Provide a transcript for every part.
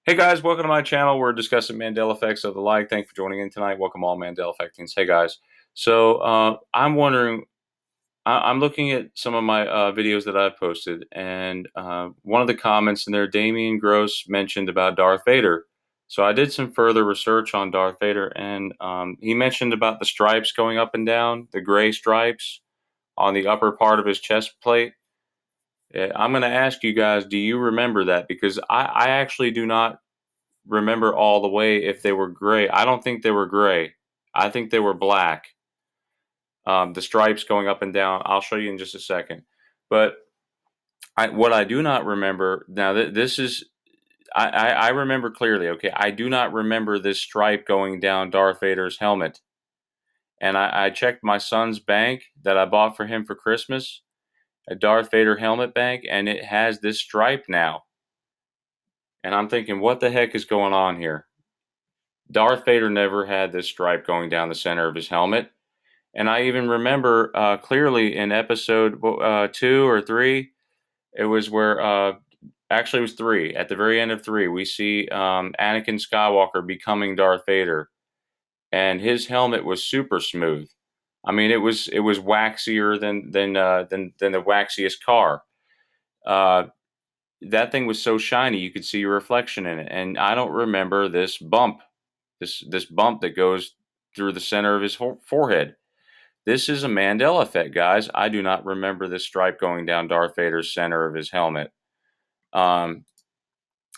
Hey guys, welcome to my channel. We're discussing Mandela effects of the like. Thanks for joining in tonight. Welcome all Mandela effectings. Hey guys, so I'm wondering. I'm looking at some of my videos that I've posted, and one of the comments in there, Damien Gross mentioned about Darth Vader. So I did some further research on Darth Vader, and he mentioned about the stripes going up and down, the gray stripes on the upper part of his chest plate. I'm going to ask you guys, do you remember that? Because I actually do not remember all the way if they were gray. I don't think they were gray. I think they were black. The stripes going up and down. I'll show you in just a second. But what I do not remember now, this is I remember clearly. Okay, I do not remember this stripe going down Darth Vader's helmet. And I checked my son's bank that I bought for him for Christmas, a Darth Vader helmet bank, and it has this stripe now. And I'm thinking, what the heck is going on here? Darth Vader never had this stripe going down the center of his helmet. And I even remember clearly in episode 2 or 3, it was where, actually, it was 3. At the very end of 3, we see Anakin Skywalker becoming Darth Vader. And his helmet was super smooth. I mean, it was waxier than the waxiest car. Uh, that thing was so shiny you could see your reflection in it. And I don't remember this bump, this bump that goes through the center of his forehead. This is a Mandela effect, guys. I do not remember this stripe going down Darth Vader's center of his helmet. Um,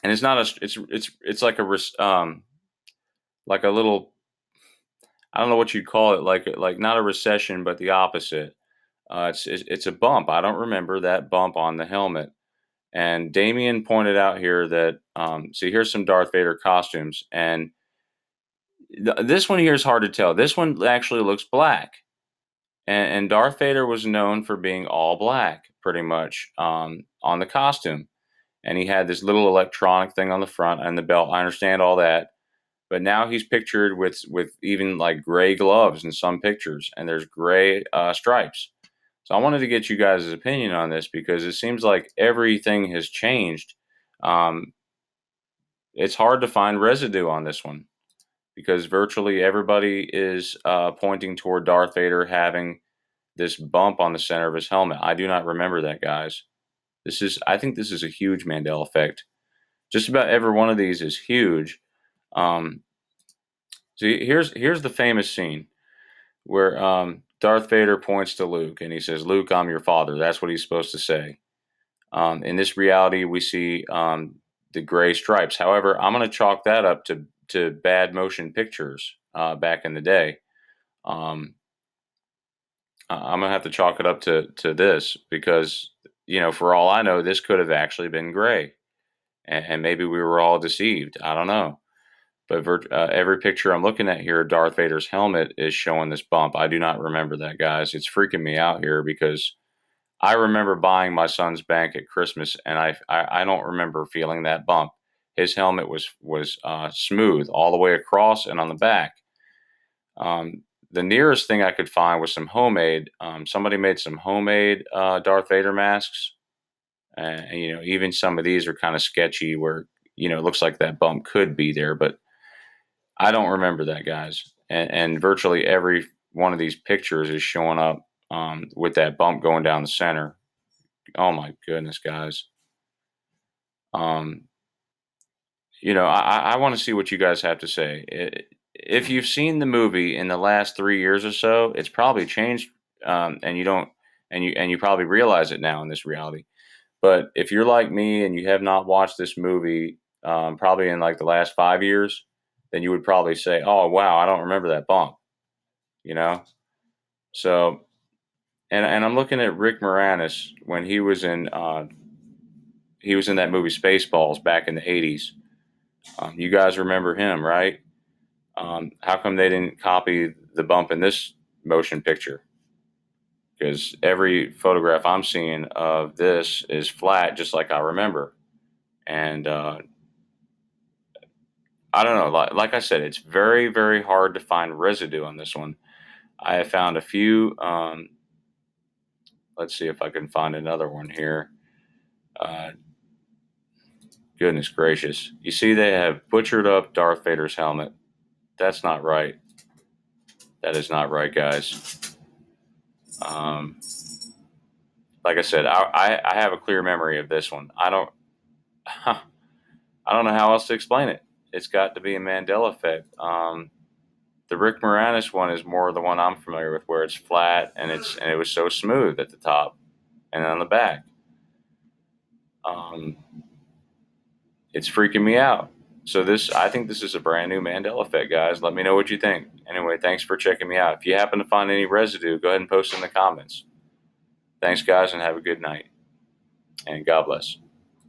and it's not a it's like a little, I don't know what you'd call it, like not a recession but the opposite. It's a bump. I don't remember that bump on the helmet. And Damien pointed out here that see, here's some Darth Vader costumes, and this one here is hard to tell. This one actually looks black. And Darth Vader was known for being all black, pretty much, on the costume. And he had this little electronic thing on the front and the belt. I understand all that, but now he's pictured with even like gray gloves in some pictures, and there's gray stripes. So I wanted to get you guys' opinion on this because it seems like everything has changed. Um, it's hard to find residue on this one because virtually everybody is pointing toward Darth Vader having this bump on the center of his helmet. I do not remember that, guys. I think this is a huge Mandela effect. Just about every one of these is huge. Um, See, here's the famous scene where Darth Vader points to Luke and he says, "Luke, I'm your father." That's what he's supposed to say. In this reality, we see the gray stripes. However, I'm going to chalk that up to bad motion pictures back in the day. Um, I'm gonna have to chalk it up to this because, for all I know, this could have actually been gray, and maybe we were all deceived. I don't know. But every picture I'm looking at here, Darth Vader's helmet is showing this bump. I do not remember that, guys. It's freaking me out here because I remember buying my son's bank at Christmas, and I don't remember feeling that bump. His helmet was smooth all the way across and on the back. Um, the nearest thing I could find was some homemade. Somebody made some homemade Darth Vader masks, and even some of these are kind of sketchy, where it looks like that bump could be there, but I don't remember that, guys. And virtually every one of these pictures is showing up with that bump going down the center. Oh my goodness, guys. Um, I want to see what you guys have to say. If you've seen the movie in the last 3 years or so, it's probably changed, and you don't, and you probably realize it now in this reality. But if you're like me and you have not watched this movie, probably in like the last 5 years, then you would probably say, "Oh wow, I don't remember that bump." You know. So, and I'm looking at Rick Moranis when he was in that movie Spaceballs back in the '80s. You guys remember him, right? How come they didn't copy the bump in this motion picture? Because every photograph I'm seeing of this is flat, just like I remember. And I don't know. Like I said, it's very, very hard to find residue on this one. I have found a few. Let's see if I can find another one here. Uh, Goodness gracious. You see, they have butchered up Darth Vader's helmet. That's not right. That is not right, guys. Um, like I said, I have a clear memory of this one. I don't know how else to explain it. It's got to be a Mandela effect. The Rick Moranis one is more the one I'm familiar with, where it's flat and it was so smooth at the top and on the back. Um, it's freaking me out. So I think this is a brand new Mandela effect, guys. Let me know what you think. Anyway, thanks for checking me out. If you happen to find any residue, go ahead and post in the comments. Thanks, guys, and have a good night. And God bless.